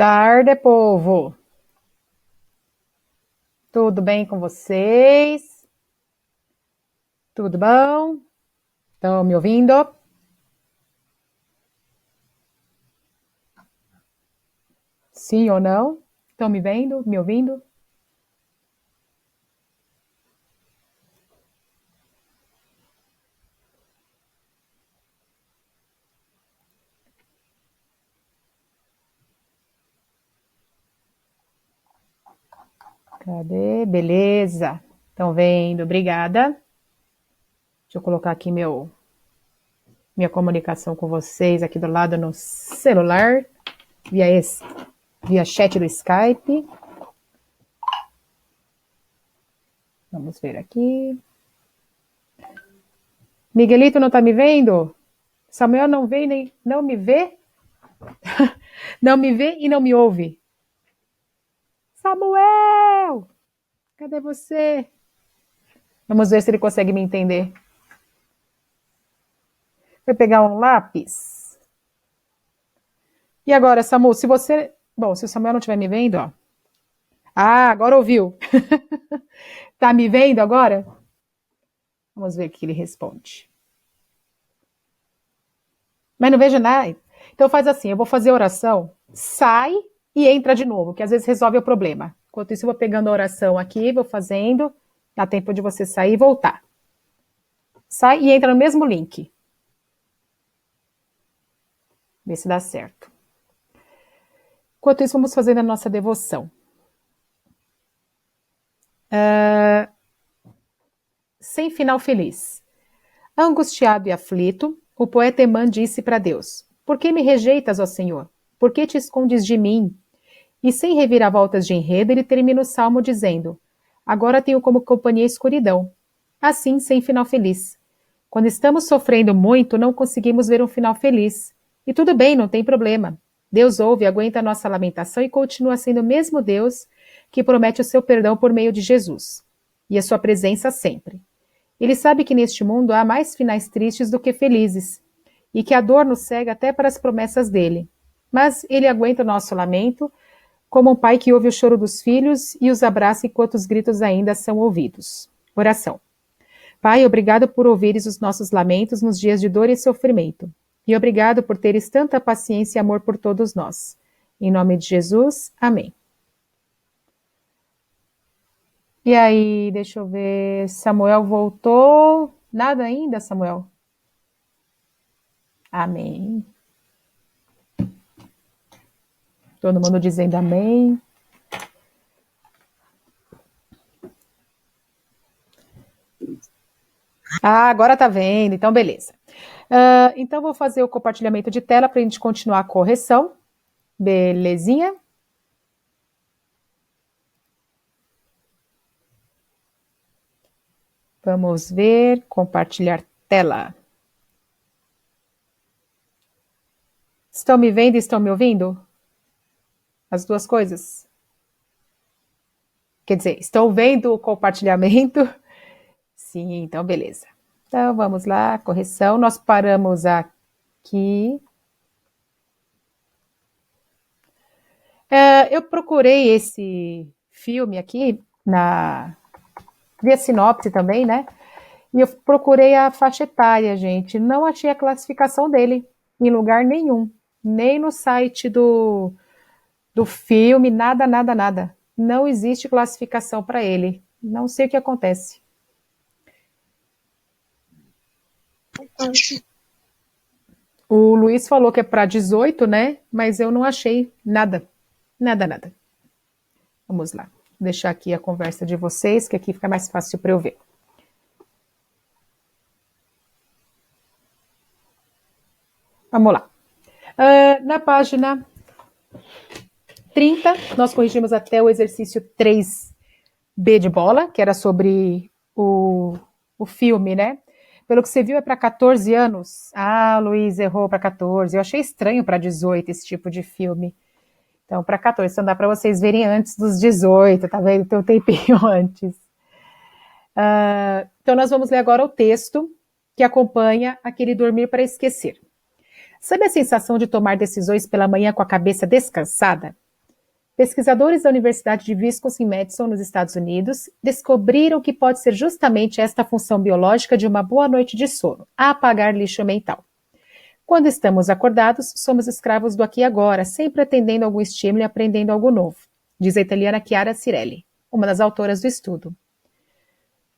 tarde, povo. Tudo bem com vocês? Tudo bom? Estão me ouvindo? Sim ou não? Estão me vendo? Me ouvindo? Cadê? Beleza. Estão vendo? Obrigada. Deixa eu colocar aqui minha comunicação com vocês aqui do lado no celular, via chat do Skype. Vamos ver aqui. Miguelito não está me vendo? Samuel não vê nem não me vê? Não me vê e não me ouve. Samuel! Cadê você? Vamos ver se ele consegue me entender. Vai pegar um lápis. E agora, Samu, se você... Bom, se o Samuel não estiver me vendo, ó. Ah, agora ouviu. Tá me vendo agora? Vamos ver o que ele responde. Mas não vejo nada. Então faz assim, eu vou fazer a oração, sai e entra de novo, que às vezes resolve o problema. Enquanto isso, eu vou pegando a oração aqui, vou fazendo, dá tempo de você sair e voltar. Sai e entra no mesmo link. Vê se dá certo. Enquanto isso, vamos fazendo a nossa devoção. Sem final feliz. Angustiado e aflito, o poeta Emã disse para Deus: Por que me rejeitas, ó Senhor? Por que te escondes de mim? E sem reviravoltas de enredo, ele termina o salmo dizendo: Agora tenho como companhia a escuridão. Assim, sem final feliz. Quando estamos sofrendo muito, não conseguimos ver um final feliz. E tudo bem, não tem problema. Deus ouve, aguenta a nossa lamentação e continua sendo o mesmo Deus que promete o seu perdão por meio de Jesus. E a sua presença sempre. Ele sabe que neste mundo há mais finais tristes do que felizes, e que a dor nos cega até para as promessas dele. Mas ele aguenta o nosso lamento, como um pai que ouve o choro dos filhos e os abraça enquanto os gritos ainda são ouvidos. Oração. Pai, obrigado por ouvires os nossos lamentos nos dias de dor e sofrimento. E obrigado por teres tanta paciência e amor por todos nós. Em nome de Jesus, amém. E aí, deixa eu ver, Samuel voltou? Nada ainda, Samuel? Amém. Todo mundo dizendo amém. Ah, agora tá vendo, então beleza. Então vou fazer o compartilhamento de tela para a gente continuar a correção. Belezinha? Vamos ver, compartilhar tela. Estão me vendo e estão me ouvindo? As duas coisas? Quer dizer, estão vendo o compartilhamento? Sim, então beleza. Então vamos lá, correção. Nós paramos aqui. Eu procurei esse filme aqui via sinopse também, né? E eu procurei a faixa etária, gente. Não achei a classificação dele em lugar nenhum. Nem no site do filme, nada, nada, nada. Não existe classificação para ele. Não sei o que acontece. O Luiz falou que é para 18, né? Mas eu não achei nada. Nada, nada. Vamos lá. Vou deixar aqui a conversa de vocês, que aqui fica mais fácil para eu ver. Vamos lá. Na página 30, nós corrigimos até o exercício 3B de bola, que era sobre o filme, né? Pelo que você viu, é para 14 anos. Ah, Luiz errou para 14. Eu achei estranho para 18 esse tipo de filme. Então, para 14, então dá para vocês verem antes dos 18, tá vendo? Tem um tempinho antes. Então, nós vamos ler agora o texto que acompanha aquele dormir para esquecer. Sabe a sensação de tomar decisões pela manhã com a cabeça descansada? Pesquisadores da Universidade de Wisconsin-Madison, nos Estados Unidos, descobriram que pode ser justamente esta função biológica de uma boa noite de sono, apagar lixo mental. Quando estamos acordados, somos escravos do aqui e agora, sempre atendendo a algum estímulo e aprendendo algo novo, diz a italiana Chiara Cirelli, uma das autoras do estudo.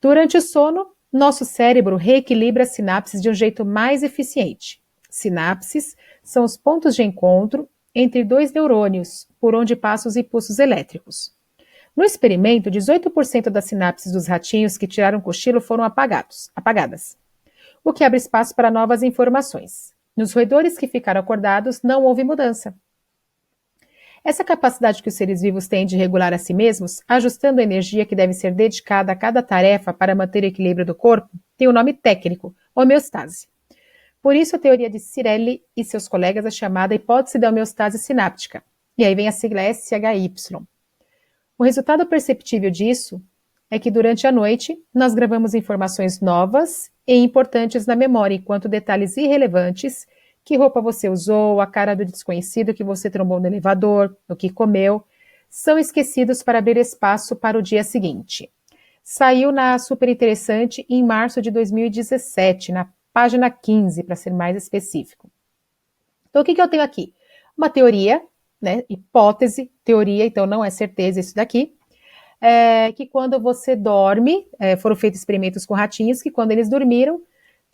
Durante o sono, nosso cérebro reequilibra as sinapses de um jeito mais eficiente. Sinapses são os pontos de encontro entre dois neurônios, por onde passam os impulsos elétricos. No experimento, 18% das sinapses dos ratinhos que tiraram cochilo foram apagadas, o que abre espaço para novas informações. Nos roedores que ficaram acordados, não houve mudança. Essa capacidade que os seres vivos têm de regular a si mesmos, ajustando a energia que deve ser dedicada a cada tarefa para manter o equilíbrio do corpo, tem o nome técnico, homeostase. Por isso, a teoria de Cirelli e seus colegas é chamada hipótese da homeostase sináptica. E aí vem a sigla SHY. O resultado perceptível disso é que durante a noite nós gravamos informações novas e importantes na memória, enquanto detalhes irrelevantes, que roupa você usou, a cara do desconhecido que você trombou no elevador, o que comeu, são esquecidos para abrir espaço para o dia seguinte. Saiu na Super Interessante em março de 2017, na página 15, para ser mais específico. Então, o que eu tenho aqui? Uma teoria, né, hipótese, teoria, então não é certeza isso daqui, que quando você dorme, foram feitos experimentos com ratinhos, que quando eles dormiram,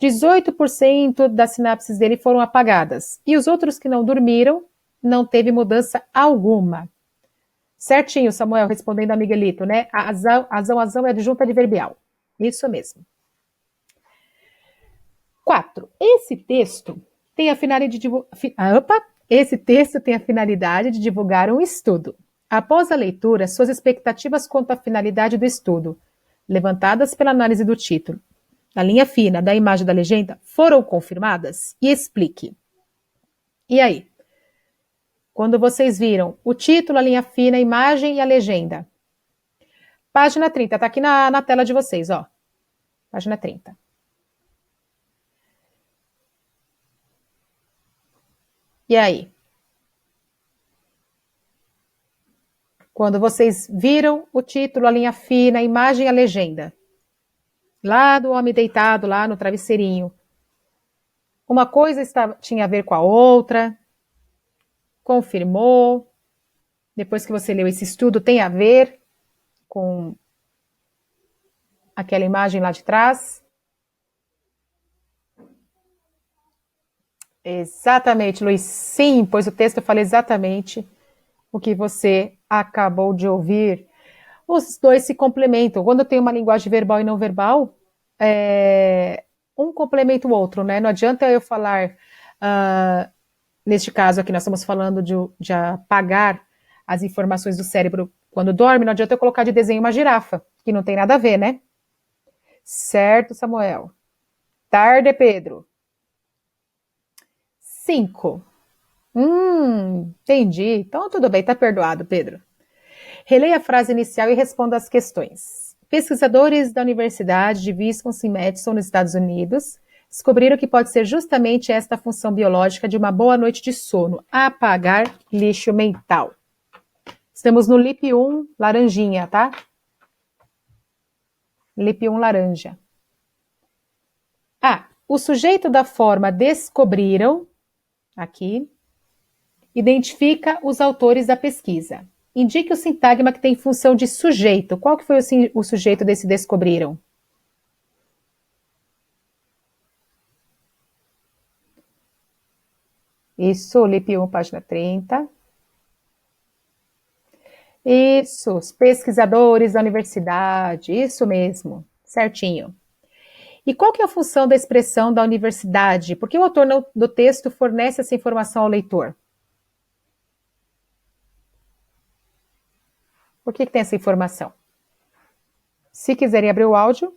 18% das sinapses dele foram apagadas. E os outros que não dormiram, não teve mudança alguma. Certinho, Samuel, respondendo a Miguelito, né? A azão é adjunta adverbial. Isso mesmo. 4. Esse texto tem a finalidade de divulgar um estudo. Após a leitura, suas expectativas quanto à finalidade do estudo, levantadas pela análise do título, da linha fina, da imagem da legenda, foram confirmadas? E explique. E aí? Quando vocês viram o título, a linha fina, a imagem e a legenda. Página 30, tá aqui na tela de vocês, ó. Página 30. E aí? Quando vocês viram o título, a linha fina, a imagem e a legenda. Lá do homem deitado, lá no travesseirinho. Uma coisa tinha a ver com a outra. Confirmou. Depois que você leu esse estudo, tem a ver com aquela imagem lá de trás? Exatamente, Luiz. Sim, pois o texto fala exatamente o que você acabou de ouvir. Os dois se complementam. Quando tem uma linguagem verbal e não verbal, um complementa o outro, né? Não adianta eu falar, neste caso aqui, nós estamos falando de apagar as informações do cérebro quando dorme, não adianta eu colocar de desenho uma girafa, que não tem nada a ver, né? Certo, Samuel. Tarde, Pedro. 5. Entendi. Então tudo bem, tá perdoado, Pedro. Releia a frase inicial e responda as questões. Pesquisadores da Universidade de Wisconsin-Madison, nos Estados Unidos, descobriram que pode ser justamente esta função biológica de uma boa noite de sono, apagar lixo mental. Estamos no LIP 1, laranjinha, tá? LIP 1, laranja. O sujeito da forma descobriram, aqui, identifica os autores da pesquisa. Indique o sintagma que tem função de sujeito. Qual que foi o sujeito desse descobriram? Isso, LIP 1, página 30. Isso, os pesquisadores da universidade, isso mesmo, certinho. E qual que é a função da expressão da universidade? Por que o autor do texto fornece essa informação ao leitor? Por que tem essa informação? Se quiserem abrir o áudio.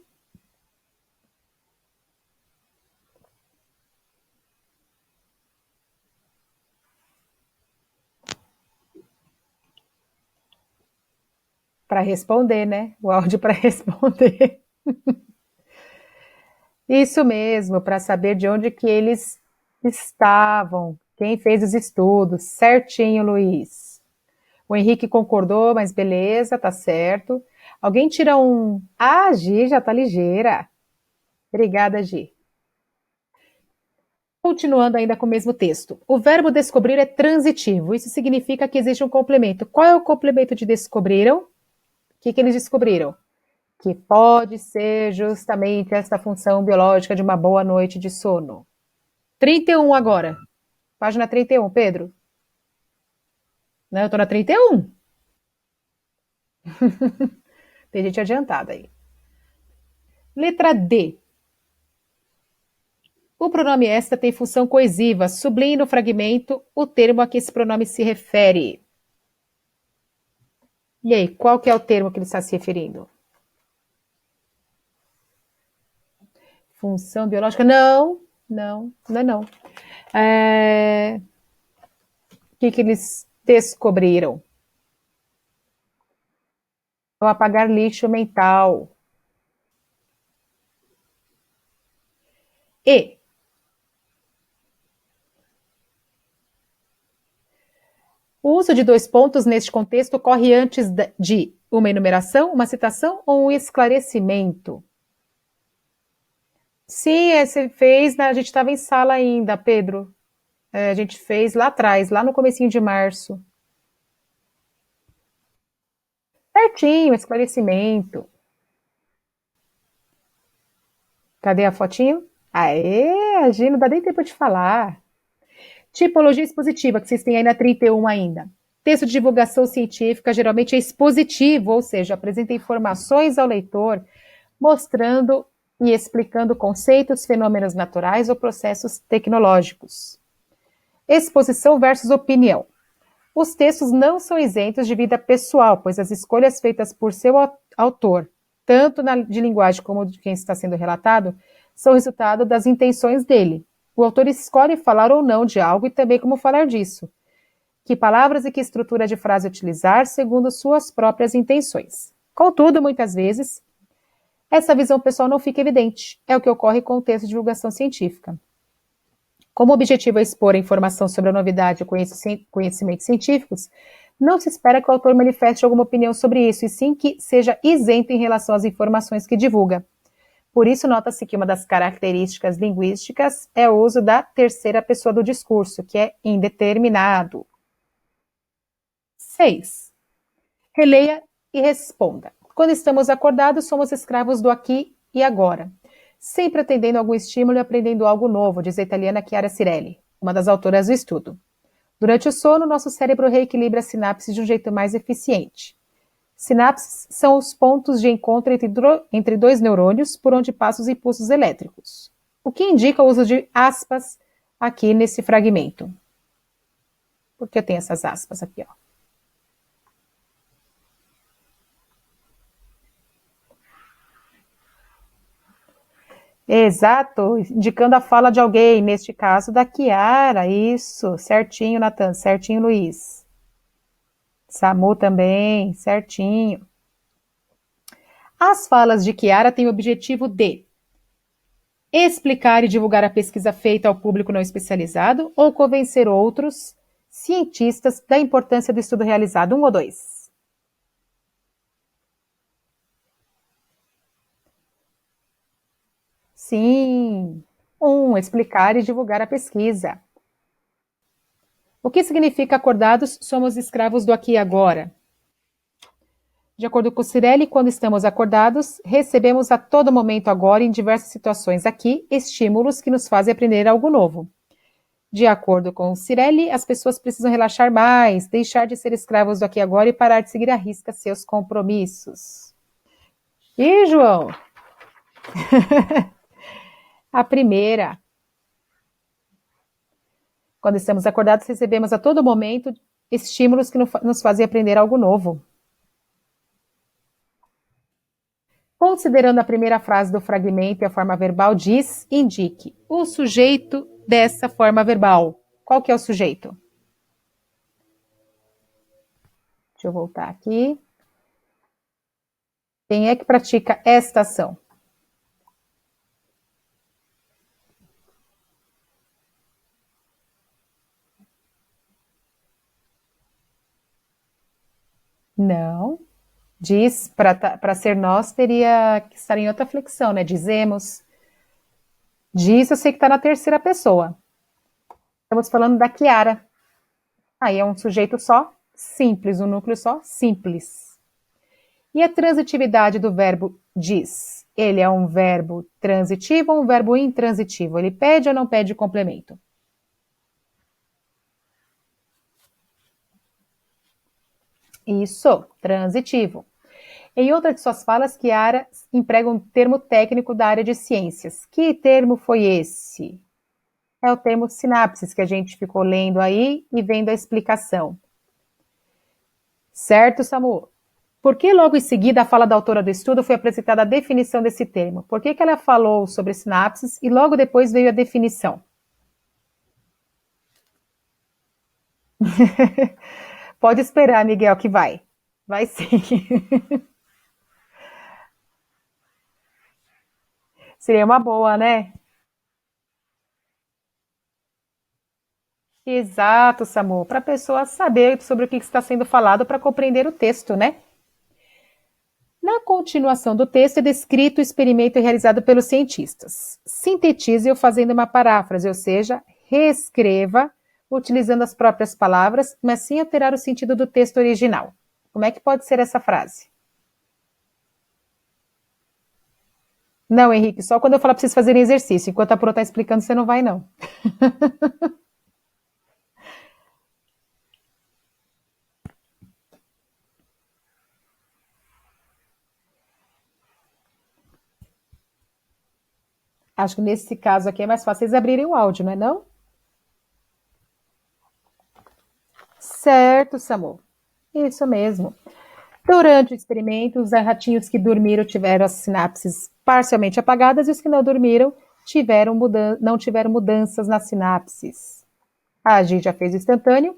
Para responder, né? O áudio para responder. Isso mesmo, para saber de onde que eles estavam, quem fez os estudos. Certinho, Luiz. O Henrique concordou, mas beleza, tá certo. Alguém tira um. Ah, Gi, já tá ligeira. Obrigada, Gi. Continuando ainda com o mesmo texto. O verbo descobrir é transitivo. Isso significa que existe um complemento. Qual é o complemento de descobriram? O que eles descobriram? Que pode ser justamente esta função biológica de uma boa noite de sono. 31 agora. Página 31, Pedro. Não, eu tô na 31. Tem gente adiantada aí. Letra D. O pronome esta tem função coesiva. Sublinhe no fragmento o termo a que esse pronome se refere. E aí, qual que é o termo que ele está se referindo? Função biológica? Não, não, não é não. O que eles descobriram? Ao apagar lixo mental. E o uso de dois pontos neste contexto ocorre antes de uma enumeração, uma citação ou um esclarecimento. Sim, você fez, a gente estava em sala ainda, Pedro. A gente fez lá atrás, lá no comecinho de março. Certinho, esclarecimento. Cadê a fotinho? Aê, a Gi, não dá nem tempo de falar. Tipologia expositiva, que vocês têm aí na 31 ainda. Texto de divulgação científica geralmente é expositivo, ou seja, apresenta informações ao leitor, mostrando e explicando conceitos, fenômenos naturais ou processos tecnológicos. Exposição versus opinião. Os textos não são isentos de vida pessoal, pois as escolhas feitas por seu autor, tanto de linguagem como de quem está sendo relatado, são resultado das intenções dele. O autor escolhe falar ou não de algo e também como falar disso. Que palavras e que estrutura de frase utilizar segundo suas próprias intenções. Contudo, muitas vezes, essa visão pessoal não fica evidente. É o que ocorre com o texto de divulgação científica. Como o objetivo é expor a informação sobre a novidade e conhecimentos científicos, não se espera que o autor manifeste alguma opinião sobre isso, e sim que seja isento em relação às informações que divulga. Por isso, nota-se que uma das características linguísticas é o uso da terceira pessoa do discurso, que é indeterminado. 6. Releia e responda. Quando estamos acordados, somos escravos do aqui e agora, sempre atendendo a algum estímulo e aprendendo algo novo, diz a italiana Chiara Cirelli, uma das autoras do estudo. Durante o sono, nosso cérebro reequilibra as sinapses de um jeito mais eficiente. Sinapses são os pontos de encontro entre dois neurônios por onde passam os impulsos elétricos, o que indica o uso de aspas aqui nesse fragmento. Por que eu tenho essas aspas aqui, ó? Exato, indicando a fala de alguém, neste caso da Chiara, isso, certinho, Natan, certinho, Luiz. Samu também, certinho. As falas de Chiara têm o objetivo de explicar e divulgar a pesquisa feita ao público não especializado ou convencer outros cientistas da importância do estudo realizado. 1 ou 2? Sim. 1. Explicar e divulgar a pesquisa. O que significa acordados somos escravos do aqui e agora? De acordo com Cirelli, quando estamos acordados, recebemos a todo momento agora, em diversas situações aqui, estímulos que nos fazem aprender algo novo. De acordo com Cirelli, as pessoas precisam relaxar mais, deixar de ser escravos do aqui e agora e parar de seguir à risca seus compromissos. E, João? A primeira. Quando estamos acordados, recebemos a todo momento estímulos que nos fazem aprender algo novo. Considerando a primeira frase do fragmento e a forma verbal, diz, indique o sujeito dessa forma verbal. Qual que é o sujeito? Deixa eu voltar aqui. Quem é que pratica esta ação? Não. Diz, para ser nós, teria que estar em outra flexão, né? Dizemos. Diz, eu sei que está na terceira pessoa. Estamos falando da Chiara. Aí é um sujeito só, simples, um núcleo só, simples. E a transitividade do verbo diz? Ele é um verbo transitivo ou um verbo intransitivo? Ele pede ou não pede complemento? Isso, transitivo. Em outra de suas falas, Chiara emprega um termo técnico da área de ciências. Que termo foi esse? É o termo sinapses, que a gente ficou lendo aí e vendo a explicação. Certo, Samu? Por que logo em seguida a fala da autora do estudo foi apresentada a definição desse termo? Por que ela falou sobre sinapses e logo depois veio a definição? Pode esperar, Miguel, que vai. Vai sim. Seria uma boa, né? Exato, Samu. Para a pessoa saber sobre o que está sendo falado para compreender o texto, né? Na continuação do texto é descrito o experimento realizado pelos cientistas. Sintetize-o fazendo uma paráfrase, ou seja, reescreva utilizando as próprias palavras, mas sem alterar o sentido do texto original. Como é que pode ser essa frase? Não, Henrique, só quando eu falar para vocês fazerem exercício. Enquanto a Pro está explicando, você não vai, não. Acho que nesse caso aqui é mais fácil vocês abrirem o áudio, não é não? Certo, Samu. Isso mesmo. Durante o experimento, os ratinhos que dormiram tiveram as sinapses parcialmente apagadas e os que não dormiram não tiveram mudanças nas sinapses. A gente já fez o instantâneo.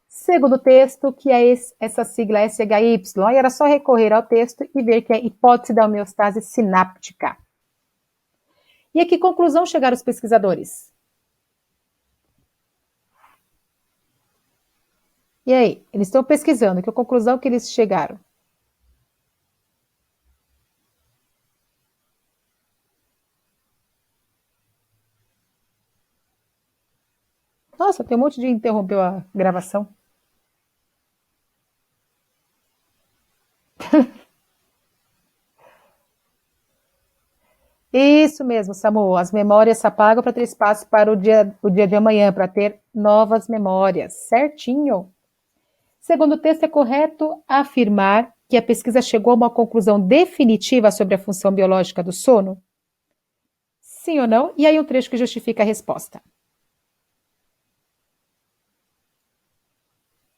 Segundo o texto, que é essa sigla SHY, e era só recorrer ao texto e ver que é hipótese da homeostase sináptica. E a que conclusão chegaram os pesquisadores? E aí, eles estão pesquisando, que conclusão que eles chegaram? Nossa, tem um monte de interrompeu a gravação. Isso mesmo, Samu. As memórias se apagam para ter espaço para o dia de amanhã, para ter novas memórias. Certinho. Segundo o texto, é correto afirmar que a pesquisa chegou a uma conclusão definitiva sobre a função biológica do sono? Sim ou não? E aí um trecho que justifica a resposta.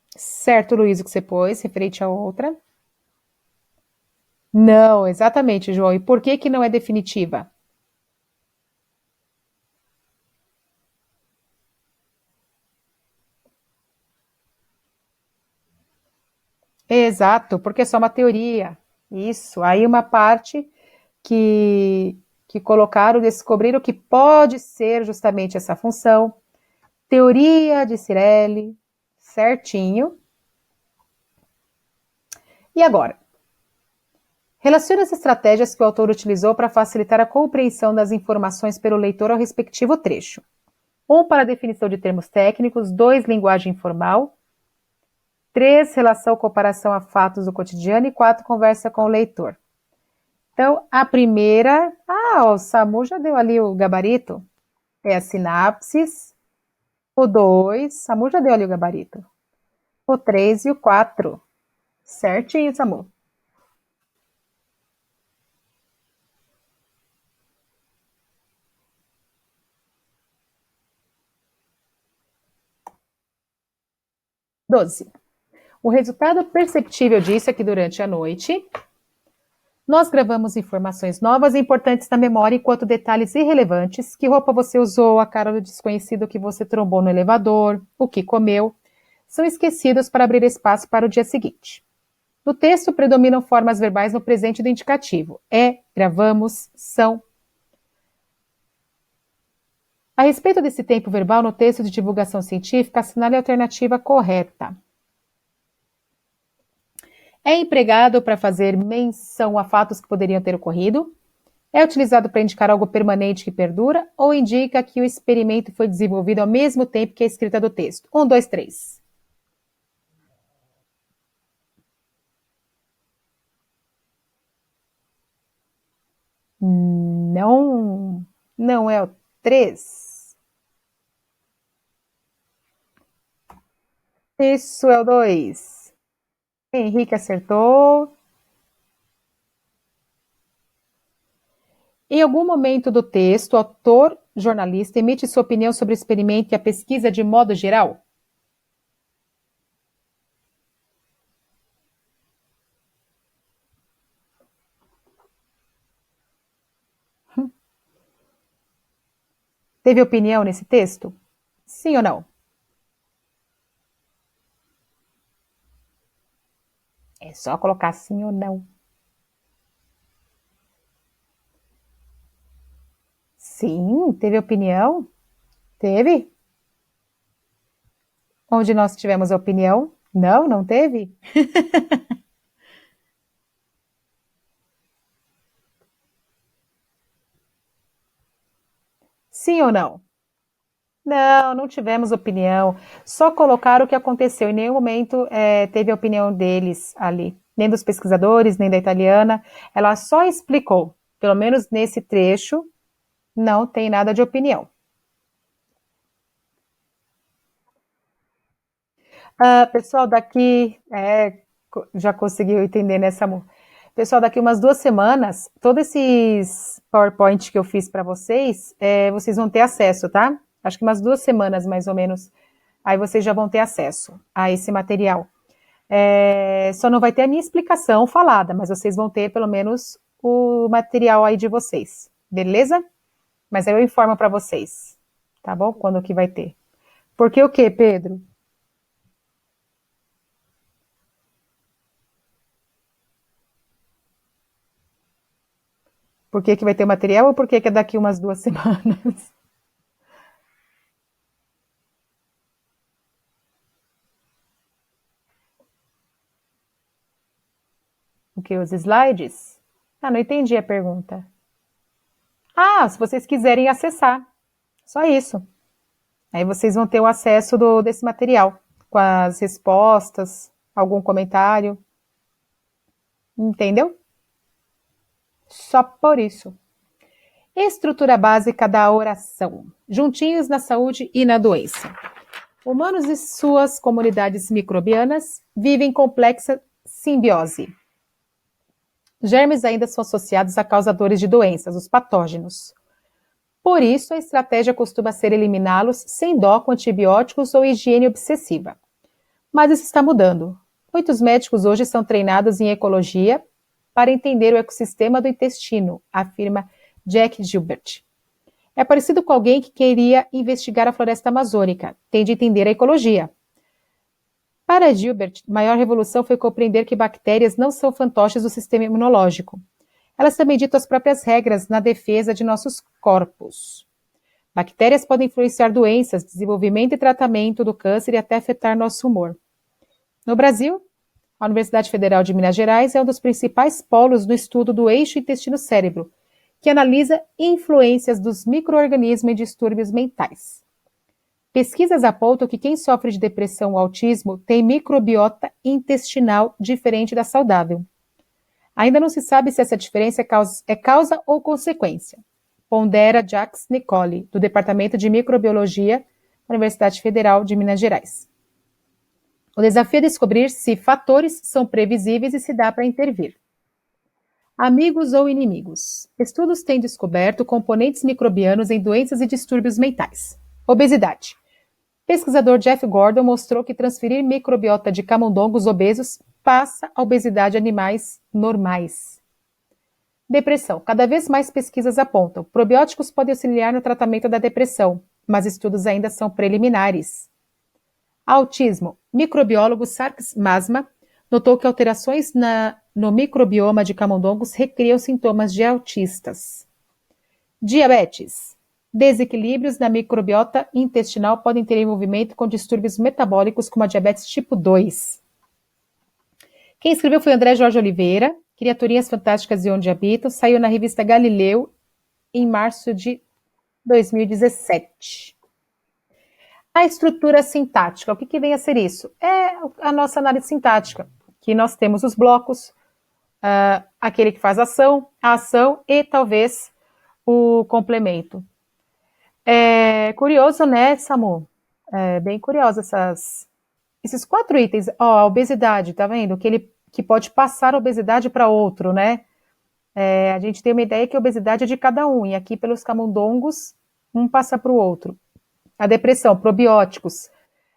Certo, Luiz, o que você pôs, referente a outra? Não, exatamente, João. E por que que não é definitiva? Exato, porque é só uma teoria. Isso. Aí uma parte que colocaram, descobriram que pode ser justamente essa função. Teoria de Cirelli, certinho. E agora? Relacione as estratégias que o autor utilizou para facilitar a compreensão das informações pelo leitor ao respectivo trecho. 1 para a definição de termos técnicos, 2 linguagem informal, 3 relação comparação a fatos do cotidiano e 4 conversa com o leitor. Então, a primeira, o Samu já deu ali o gabarito, é a sinapses. O 2, Samu já deu ali o gabarito. O 3 e o 4. Certinho, Samu. Doze. O resultado perceptível disso é que durante a noite, nós gravamos informações novas e importantes na memória, enquanto detalhes irrelevantes, que roupa você usou, a cara do desconhecido que você trombou no elevador, o que comeu, são esquecidos para abrir espaço para o dia seguinte. No texto predominam formas verbais no presente do indicativo. É, gravamos, são. A respeito desse tempo verbal, no texto de divulgação científica, assinale a alternativa correta. É empregado para fazer menção a fatos que poderiam ter ocorrido. É utilizado para indicar algo permanente que perdura ou indica que o experimento foi desenvolvido ao mesmo tempo que a escrita do texto. Um, dois, três. Não, não é o três. Isso é o dois. Henrique acertou. Em algum momento do texto, o autor, jornalista, emite sua opinião sobre o experimento e a pesquisa de modo geral? Teve opinião nesse texto? Sim ou não? É só colocar sim ou não. Sim, teve opinião? Teve? Onde nós tivemos a opinião? Não, não teve? Sim ou não? Não, não tivemos opinião. Só colocaram o que aconteceu. Em nenhum momento teve a opinião deles ali, nem dos pesquisadores, nem da italiana. Ela só explicou, pelo menos nesse trecho, não tem nada de opinião. Ah, pessoal, daqui já conseguiu entender nessa. Pessoal, daqui umas 2 semanas, todos esses PowerPoint que eu fiz para vocês, vocês vão ter acesso, tá? Acho que umas 2 semanas, mais ou menos. Aí vocês já vão ter acesso a esse material. Só não vai ter a minha explicação falada, mas vocês vão ter pelo menos o material aí de vocês, beleza? Mas aí eu informo para vocês, tá bom? Quando que vai ter. Por que o quê, Pedro? Por que que vai ter material ou por que que é daqui umas 2 semanas? O que? Os slides? Ah, não entendi a pergunta. Ah, se vocês quiserem acessar. Só isso. Aí vocês vão ter o acesso desse material, com as respostas, algum comentário. Entendeu? Só por isso. Estrutura básica da oração. Juntinhos na saúde e na doença. Humanos e suas comunidades microbianas vivem em complexa simbiose. Germes ainda são associados a causadores de doenças, os patógenos. Por isso, a estratégia costuma ser eliminá-los sem dó com antibióticos ou higiene obsessiva. Mas isso está mudando. Muitos médicos hoje são treinados em ecologia para entender o ecossistema do intestino, afirma Jack Gilbert. É parecido com alguém que queria investigar a floresta amazônica, tem de entender a ecologia. Para Gilbert, a maior revolução foi compreender que bactérias não são fantoches do sistema imunológico. Elas também ditam as próprias regras na defesa de nossos corpos. Bactérias podem influenciar doenças, desenvolvimento e tratamento do câncer e até afetar nosso humor. No Brasil, a Universidade Federal de Minas Gerais é um dos principais polos no estudo do eixo intestino-cérebro, que analisa influências dos micro-organismos em distúrbios mentais. Pesquisas apontam que quem sofre de depressão ou autismo tem microbiota intestinal diferente da saudável. Ainda não se sabe se essa diferença é causa ou consequência, pondera Jacques Nicole, do Departamento de Microbiologia da Universidade Federal de Minas Gerais. O desafio é descobrir se fatores são previsíveis e se dá para intervir. Amigos ou inimigos? Estudos têm descoberto componentes microbianos em doenças e distúrbios mentais. Obesidade. Pesquisador Jeff Gordon mostrou que transferir microbiota de camundongos obesos passa a obesidade a animais normais. Depressão. Cada vez mais pesquisas apontam. Probióticos podem auxiliar no tratamento da depressão, mas estudos ainda são preliminares. Autismo. Microbiólogo Sarkis Masma notou que alterações no microbioma de camundongos recriam sintomas de autistas. Diabetes. Desequilíbrios na microbiota intestinal podem ter envolvimento com distúrbios metabólicos como a diabetes tipo 2. Quem escreveu foi André Jorge Oliveira, Criaturinhas Fantásticas e Onde Habitam, saiu na revista Galileu em março de 2017. A estrutura sintática, o que vem a ser isso? É a nossa análise sintática, que nós temos os blocos, aquele que faz a ação e talvez o complemento. É curioso, né, Samu? É bem curioso esses 4 itens. Ó, a obesidade, tá vendo? Que pode passar a obesidade para outro, né? A gente tem uma ideia que a obesidade é de cada um, e aqui pelos camundongos, um passa para o outro. A depressão, probióticos,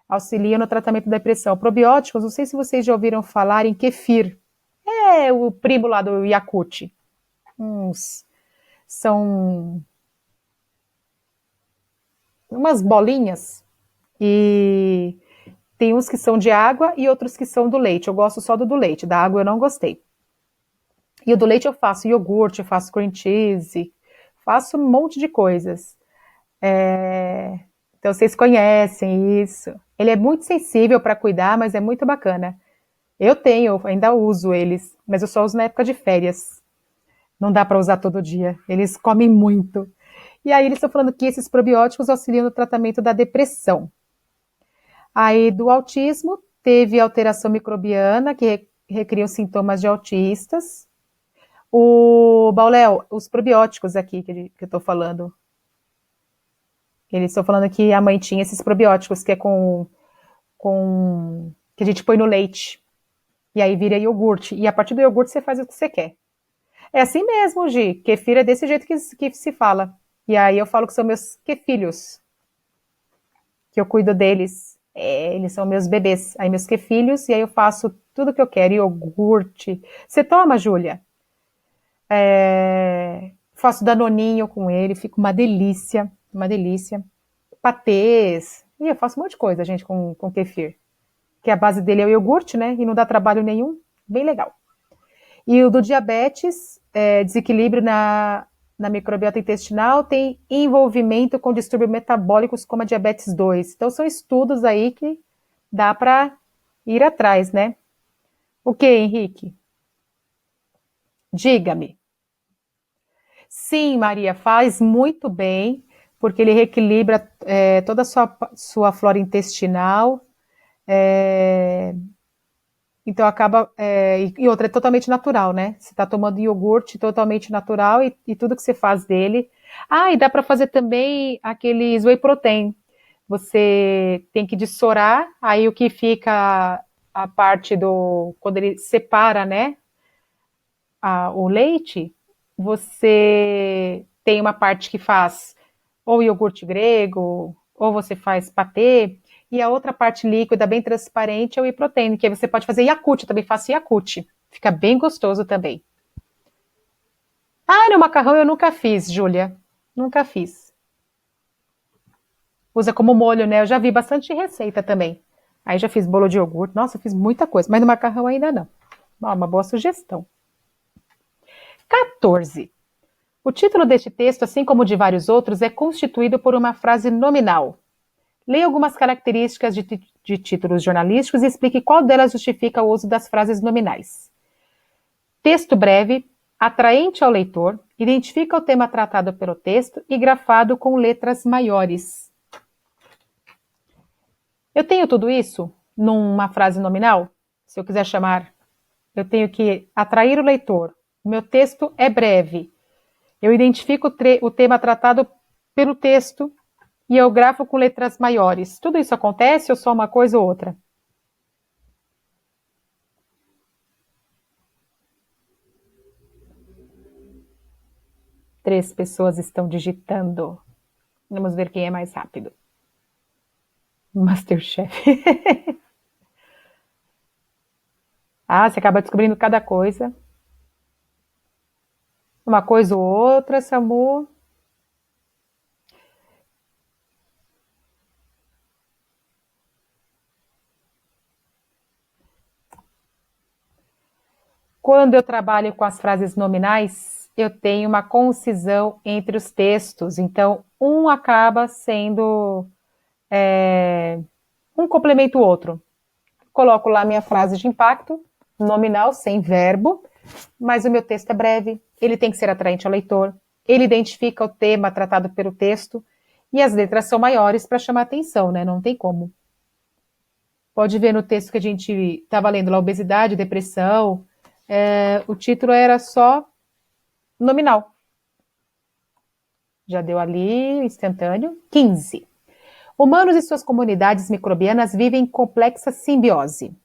auxiliam no tratamento da depressão. Probióticos, não sei se vocês já ouviram falar em kefir. É o primo lá do Yakult. São umas bolinhas e tem uns que são de água e outros que são do leite. Eu gosto só do leite, da água eu não gostei. E o do leite eu faço iogurte, eu faço cream cheese, faço um monte de coisas. Então vocês conhecem isso. Ele é muito sensível para cuidar, mas é muito bacana. Eu ainda uso eles, mas eu só uso na época de férias. Não dá para usar todo dia. Eles comem muito. E aí eles estão falando que esses probióticos auxiliam no tratamento da depressão. Aí do autismo, teve alteração microbiana, que recria os sintomas de autistas. O Bauléu, os probióticos aqui que eu estou falando. Eles estão falando que a mãe tinha esses probióticos, que é que a gente põe no leite. E aí vira iogurte. E a partir do iogurte você faz o que você quer. É assim mesmo, Gi. Kefir é desse jeito que se fala. E aí eu falo que são meus kefilhos. Que eu cuido deles. Eles são meus bebês. Aí meus kefilhos, e aí eu faço tudo que eu quero. Iogurte. Você toma, Júlia? Faço danoninho com ele. Fica uma delícia. Uma delícia. Patês. E eu faço um monte de coisa, gente, com kefir. Que a base dele é o iogurte, né? E não dá trabalho nenhum. Bem legal. E o do diabetes, desequilíbrio na microbiota intestinal, tem envolvimento com distúrbios metabólicos como a diabetes 2. Então, são estudos aí que dá para ir atrás, né? O que, Henrique? Diga-me. Sim, Maria, faz muito bem, porque ele reequilibra toda a sua flora intestinal, então acaba, e outra, é totalmente natural, né? Você está tomando iogurte totalmente natural e tudo que você faz dele. Ah, e dá para fazer também aqueles whey protein. Você tem que dessorar, aí o que fica a parte quando ele separa, né, o leite, você tem uma parte que faz ou iogurte grego, ou você faz patê, e a outra parte líquida, bem transparente, é o whey protein, que aí você pode fazer Yakult, eu também faço Yakult. Fica bem gostoso também. Ah, no macarrão eu nunca fiz, Júlia. Nunca fiz. Usa como molho, né? Eu já vi bastante receita também. Aí já fiz bolo de iogurte. Nossa, fiz muita coisa, mas no macarrão ainda não. Uma boa sugestão. 14. O título deste texto, assim como de vários outros, é constituído por uma frase nominal. Leia algumas características de títulos jornalísticos e explique qual delas justifica o uso das frases nominais. Texto breve, atraente ao leitor, identifica o tema tratado pelo texto e grafado com letras maiores. Eu tenho tudo isso numa frase nominal? Se eu quiser chamar, eu tenho que atrair o leitor. O meu texto é breve. Eu identifico o tema tratado pelo texto e eu grafo com letras maiores. Tudo isso acontece ou só uma coisa ou outra? Três pessoas estão digitando. Vamos ver quem é mais rápido. Masterchef. Ah, você acaba descobrindo cada coisa. Uma coisa ou outra, Samu. Quando eu trabalho com as frases nominais, eu tenho uma concisão entre os textos. Então, um acaba sendo um complementa o outro. Coloco lá minha frase de impacto nominal, sem verbo, mas o meu texto é breve, ele tem que ser atraente ao leitor, ele identifica o tema tratado pelo texto, e as letras são maiores para chamar atenção, né? Não tem como. Pode ver no texto que a gente estava lendo lá, obesidade, depressão, o título era só nominal. Já deu ali, instantâneo. 15. Humanos e suas comunidades microbianas vivem em complexa simbiose.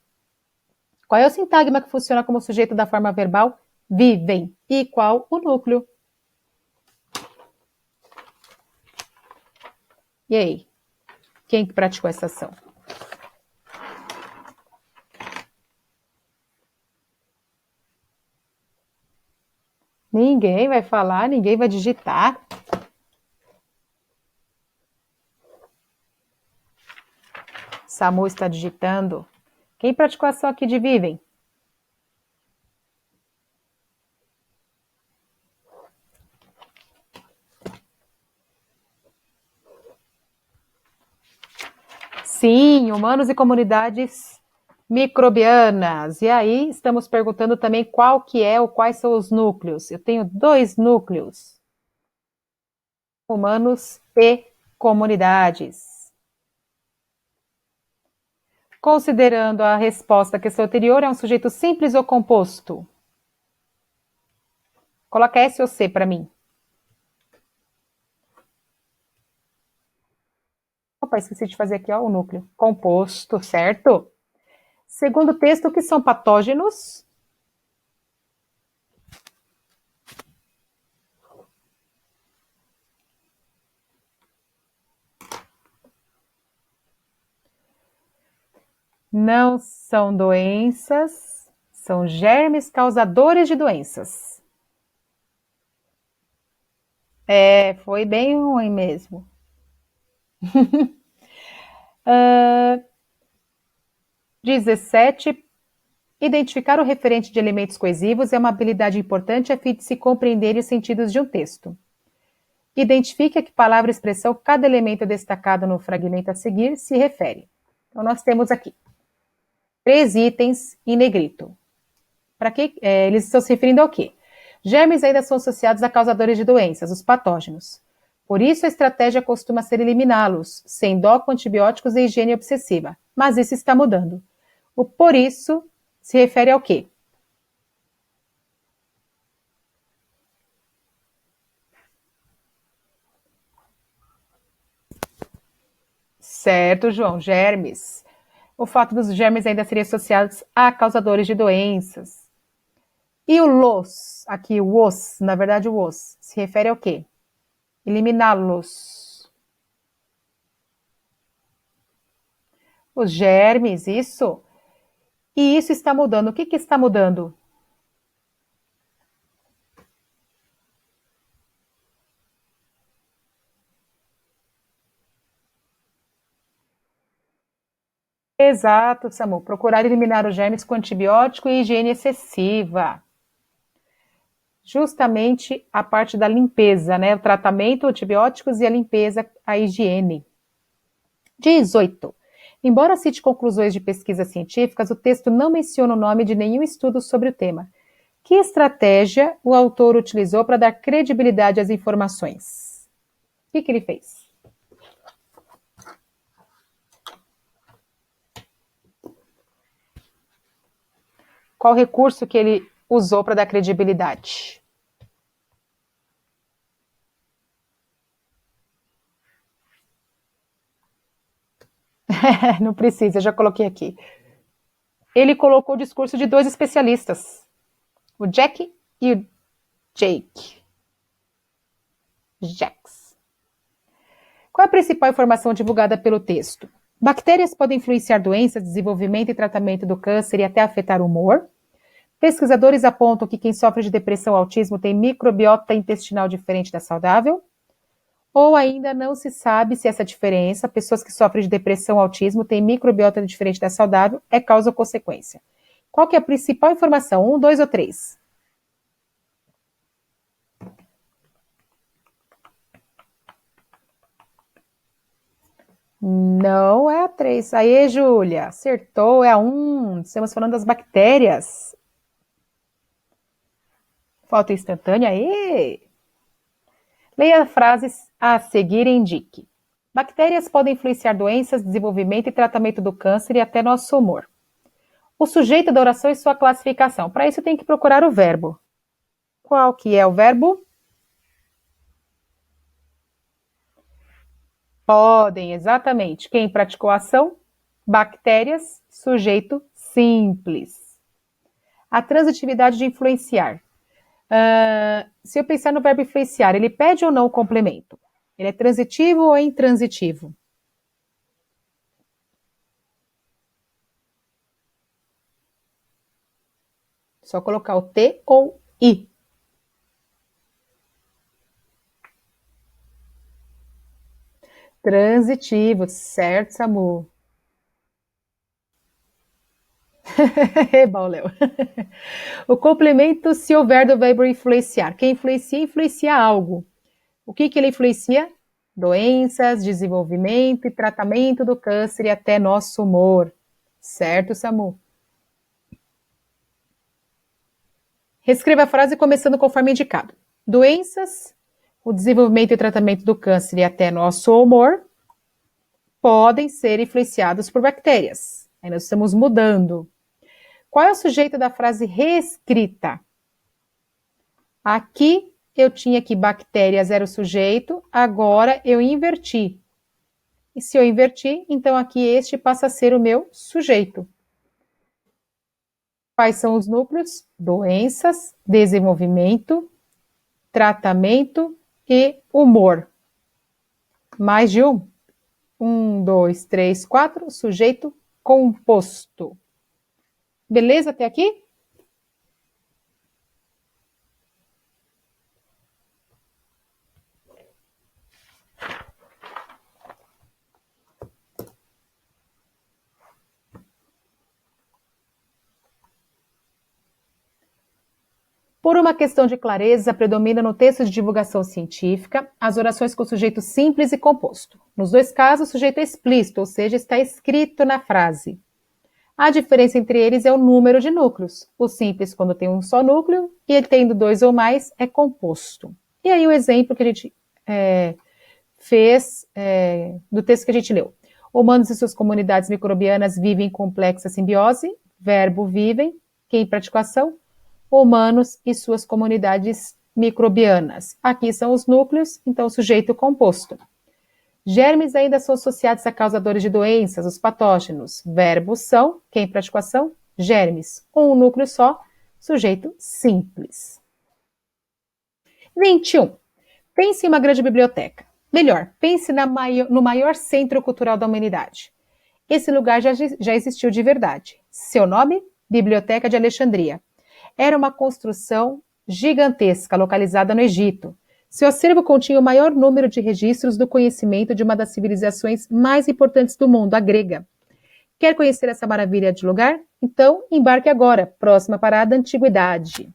Qual é o sintagma que funciona como sujeito da forma verbal? Vivem. E qual o núcleo? E aí? Quem que praticou essa ação? Ninguém vai falar, ninguém vai digitar. Samu está digitando. Quem praticou a ação aqui de vivem? Sim, humanos e comunidades microbianas. E aí estamos perguntando também qual que é ou quais são os núcleos. Eu tenho 2 núcleos. Humanos e comunidades. Considerando a resposta à questão anterior, é um sujeito simples ou composto? Coloca S ou C para mim. Opa, esqueci de fazer aqui ó, o núcleo. Composto, certo? Segundo texto, o que são patógenos? Não são doenças, são germes causadores de doenças. Foi bem ruim mesmo. 17. Identificar o referente de elementos coesivos é uma habilidade importante a fim de se compreender os sentidos de um texto. Identifique a que palavra ou expressão cada elemento destacado no fragmento a seguir se refere. Então, nós temos aqui 3 itens em negrito. Para que eles estão se referindo ao quê? Germes ainda são associados a causadores de doenças, os patógenos. Por isso, a estratégia costuma ser eliminá-los, sem dó com antibióticos e higiene obsessiva. Mas isso está mudando. O por isso se refere ao quê? Certo, João, germes. O fato dos germes ainda serem associados a causadores de doenças. E o los, aqui o os, na verdade o os, se refere ao quê? Eliminá-los. Os germes, isso. E isso está mudando. O que, que está mudando? Exato, Samu. Procurar eliminar os germes com antibiótico e higiene excessiva. Justamente a parte da limpeza, né? O tratamento, antibióticos e a limpeza, a higiene. 18. Embora cite conclusões de pesquisas científicas, o texto não menciona o nome de nenhum estudo sobre o tema. Que estratégia o autor utilizou para dar credibilidade às informações? O que, que ele fez? Qual recurso que ele usou para dar credibilidade? Não precisa, já coloquei aqui. Ele colocou o discurso de 2 especialistas, o Jack e o Jake. Jax. Qual é a principal informação divulgada pelo texto? Bactérias podem influenciar doenças, desenvolvimento e tratamento do câncer e até afetar o humor. Pesquisadores apontam que quem sofre de depressão ou autismo tem microbiota intestinal diferente da saudável. Ou ainda não se sabe se essa diferença, pessoas que sofrem de depressão ou autismo têm microbiota diferente da saudável, é causa ou consequência. Qual que é a principal informação? 1, 2 ou 3? Não é a 3. Aê, Júlia, acertou, é a 1. Estamos falando das bactérias. Foto instantânea, aê! Leia frases a seguir e indique. Bactérias podem influenciar doenças, desenvolvimento e tratamento do câncer e até nosso humor. O sujeito da oração e sua classificação. Para isso tem que procurar o verbo. Qual que é o verbo? Podem, exatamente. Quem praticou a ação? Bactérias, sujeito simples. A transitividade de influenciar. Se eu pensar no verbo influenciar, ele pede ou não o complemento? Ele é transitivo ou intransitivo? Só colocar o T ou I. Transitivo, certo, Samu? Eba, Léo. O complemento, se houver do verbo influenciar. Quem influencia, influencia algo. O que ele influencia? Doenças, desenvolvimento e tratamento do câncer e até nosso humor. Certo, Samu? Reescreva a frase começando conforme indicado. Doenças, o desenvolvimento e tratamento do câncer e até nosso humor podem ser influenciados por bactérias. Aí nós estamos mudando. Qual é o sujeito da frase reescrita? Aqui eu tinha que bactérias era o sujeito, agora eu inverti. E se eu inverti, então aqui este passa a ser o meu sujeito. Quais são os núcleos? Doenças, desenvolvimento, tratamento e humor. Mais de um? 1, 2, 3, 4, sujeito composto. Beleza até aqui? Por uma questão de clareza, predomina no texto de divulgação científica as orações com sujeito simples e composto. Nos dois casos, o sujeito é explícito, ou seja, está escrito na frase. A diferença entre eles é o número de núcleos. O simples, quando tem um só núcleo, e ele tendo dois ou mais, é composto. E aí o exemplo que a gente fez do texto que a gente leu. Humanos e suas comunidades microbianas vivem em complexa simbiose, verbo vivem, quem praticou a ação? Humanos e suas comunidades microbianas. Aqui são os núcleos, então sujeito composto. Germes ainda são associados a causadores de doenças, os patógenos. Verbos são, quem praticou a ação? Germes. Um núcleo só, sujeito simples. 21. Pense em uma grande biblioteca. Melhor, pense no maior centro cultural da humanidade. Esse lugar já existiu de verdade. Seu nome? Biblioteca de Alexandria. Era uma construção gigantesca, localizada no Egito. Seu acervo continha o maior número de registros do conhecimento de uma das civilizações mais importantes do mundo, a grega. Quer conhecer essa maravilha de lugar? Então, embarque agora. Próxima parada, Antiguidade.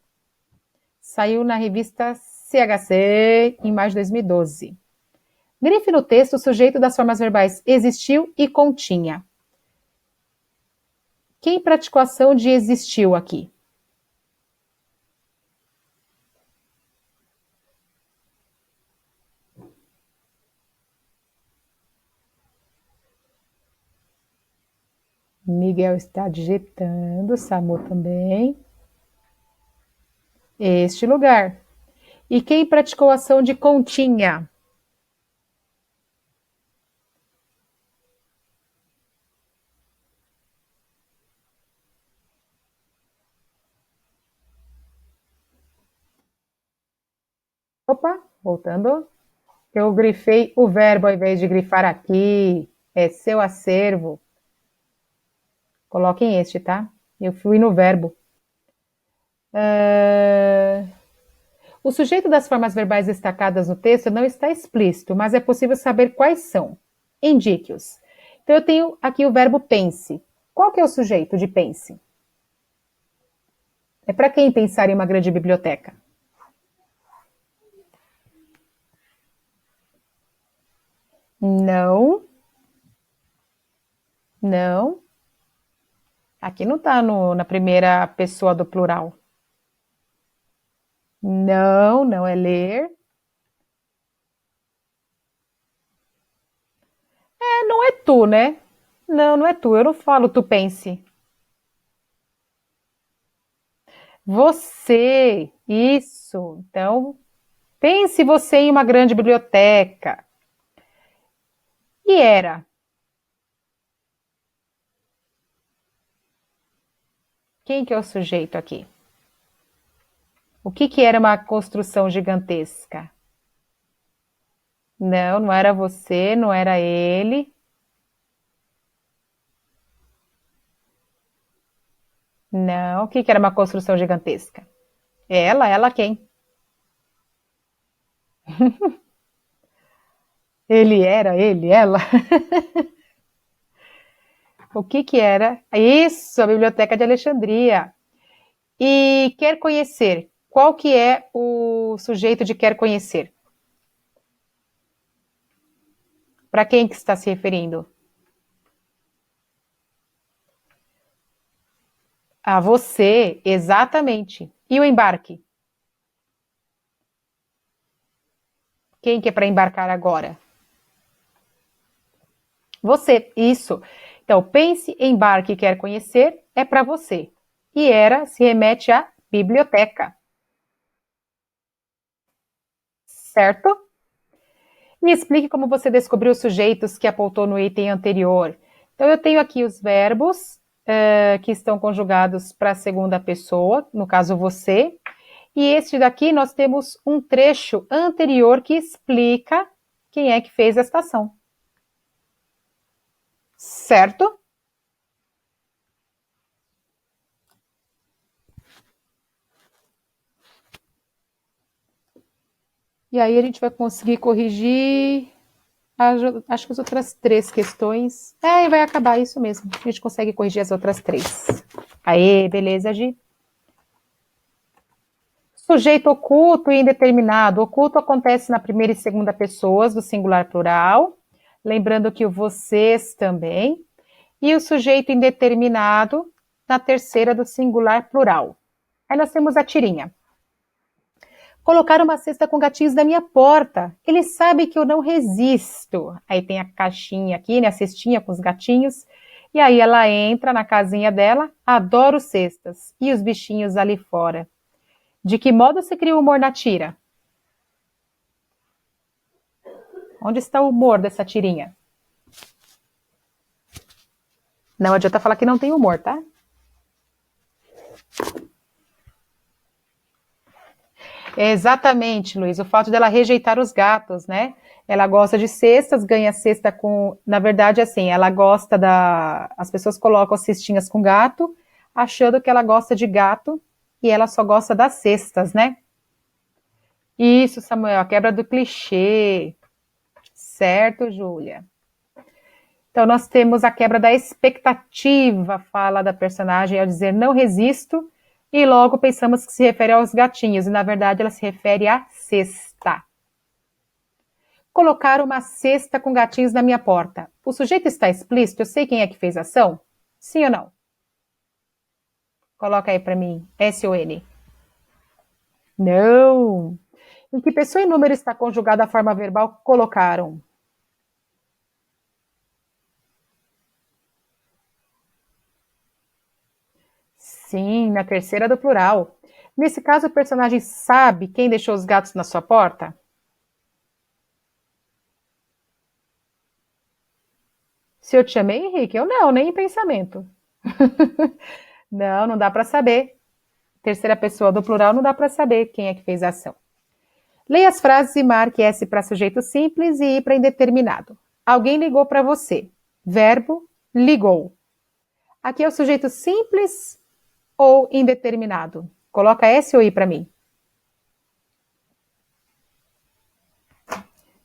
Saiu na revista CHC em maio de 2012. Grife no texto o sujeito das formas verbais existiu e continha. Quem praticou a ação de existiu aqui? Miguel está digitando, Samu também. Este lugar. E quem praticou a ação de continha? Opa, voltando. Eu grifei o verbo ao invés de grifar aqui. É seu acervo. Coloquem este, tá? Eu fui no verbo. O sujeito das formas verbais destacadas no texto não está explícito, mas é possível saber quais são. Indique-os. Então, eu tenho aqui o verbo pense. Qual que é o sujeito de pense? É para quem pensar em uma grande biblioteca? Não. Não. Aqui não está na primeira pessoa do plural. Não, não é ler. É, não é tu, né? Não, não é tu. Eu não falo tu pense. Você. Isso. Então, pense você em uma grande biblioteca. E era. Quem que é o sujeito aqui? O que que era uma construção gigantesca? Não, não era você, não era ele. Não, o que que era uma construção gigantesca? Ela quem? Ele era, ele, ela. O que que era? Isso, a Biblioteca de Alexandria. E quer conhecer. Qual que é o sujeito de quer conhecer? Para quem que está se referindo? A você, exatamente. E o embarque? Quem que é para embarcar agora? Você, isso. Então, pense, embarque, quer conhecer, é para você. E era se remete à biblioteca, certo? Me explique como você descobriu os sujeitos que apontou no item anterior. Então, eu tenho aqui os verbos que estão conjugados para a segunda pessoa, no caso você. E este daqui nós temos um trecho anterior que explica quem é que fez esta ação. Certo? E aí a gente vai conseguir corrigir, acho que as outras 3 questões. E vai acabar isso mesmo. A gente consegue corrigir as outras 3. Aê, beleza, Gi? Sujeito oculto e indeterminado. Oculto acontece na primeira e segunda pessoas do singular plural. Lembrando que o vocês também. E o sujeito indeterminado na terceira do singular plural. Aí nós temos a tirinha. Colocar uma cesta com gatinhos na minha porta. Ele sabe que eu não resisto. Aí tem a caixinha aqui, né, a cestinha com os gatinhos. E aí ela entra na casinha dela, adoro cestas. E os bichinhos ali fora. De que modo se cria o humor na tira? Onde está o humor dessa tirinha? Não adianta falar que não tem humor, tá? É exatamente, Luiz, o fato dela rejeitar os gatos, né? Ela gosta de cestas, ganha cesta com. Na verdade, assim, ela gosta da. As pessoas colocam cestinhas com gato, achando que ela gosta de gato e ela só gosta das cestas, né? Isso, Samuel, a quebra do clichê. Certo, Júlia? Então, nós temos a quebra da expectativa, fala da personagem ao dizer não resisto, e logo pensamos que se refere aos gatinhos, e na verdade ela se refere à cesta. Colocar uma cesta com gatinhos na minha porta. O sujeito está explícito? Eu sei quem é que fez a ação? Sim ou não? Coloca aí para mim, S ou N. Não. Em que pessoa e número está conjugada a forma verbal colocaram? Sim, na terceira do plural. Nesse caso, o personagem sabe quem deixou os gatos na sua porta? Se eu te chamei, Henrique, eu não, nem em pensamento. Não, não dá para saber. Terceira pessoa do plural não dá para saber quem é que fez a ação. Leia as frases e marque S para sujeito simples e I para indeterminado. Alguém ligou para você. Verbo, ligou. Aqui é o sujeito simples ou indeterminado? Coloca S ou I para mim.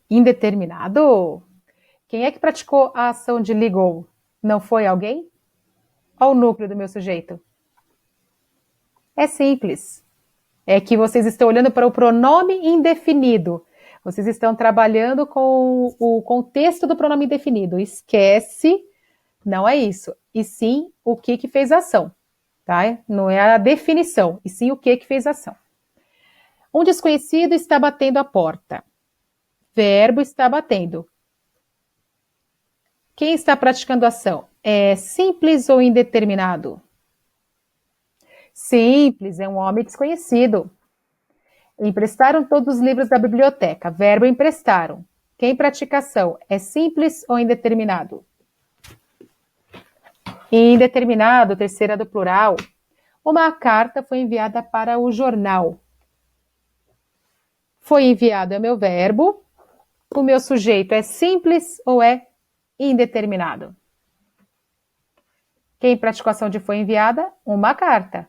Indeterminado? Quem é que praticou a ação de ligou? Não foi alguém? Olha o núcleo do meu sujeito. É simples. É que vocês estão olhando para o pronome indefinido. Vocês estão trabalhando com o contexto do pronome indefinido. Esquece Não é isso. E sim o que fez a ação, tá? Não é a definição, e sim o que fez a ação. Um desconhecido está batendo a porta. Verbo está batendo. Quem está praticando a ação? É simples ou indeterminado? Simples, é um homem desconhecido. Emprestaram todos os livros da biblioteca. Verbo emprestaram. Quem pratica a ação? É simples ou indeterminado? Indeterminado, terceira do plural. Uma carta foi enviada para o jornal. Foi enviado é o meu verbo. O meu sujeito é simples ou é indeterminado? Quem praticou a ação de foi enviada? Uma carta.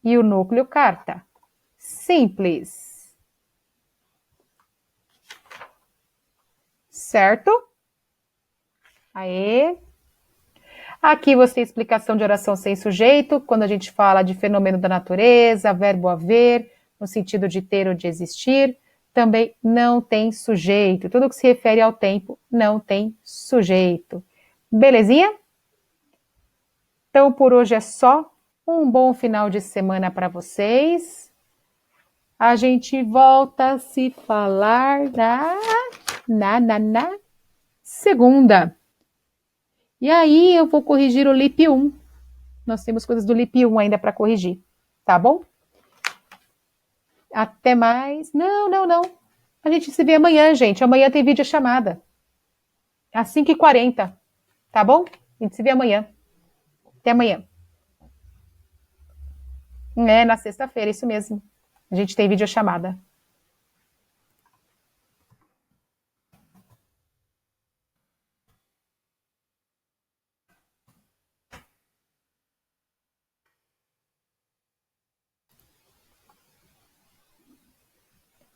E o núcleo carta. Simples. Certo? Aê. Aqui você tem explicação de oração sem sujeito, quando a gente fala de fenômeno da natureza, verbo haver, no sentido de ter ou de existir, também não tem sujeito. Tudo que se refere ao tempo não tem sujeito. Belezinha? Então, por hoje é só. Um bom final de semana para vocês. A gente volta a se falar na segunda. E aí eu vou corrigir o LIP 1. Nós temos coisas do LIP 1 ainda para corrigir. Tá bom? Até mais. Não. A gente se vê amanhã, gente. Amanhã tem videochamada. Às 5h40. Tá bom? A gente se vê amanhã. Até amanhã. É, na sexta-feira, isso mesmo. A gente tem videochamada.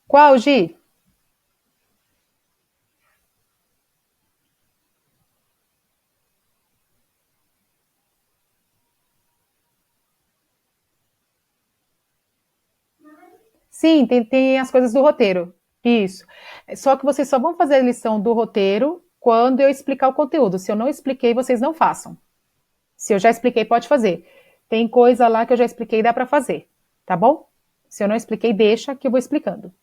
Qual, Gi? Sim, tem as coisas do roteiro. Isso. Só que vocês só vão fazer a lição do roteiro quando eu explicar o conteúdo. Se eu não expliquei, vocês não façam. Se eu já expliquei, pode fazer. Tem coisa lá que eu já expliquei e dá para fazer. Tá bom? Se eu não expliquei, deixa que eu vou explicando.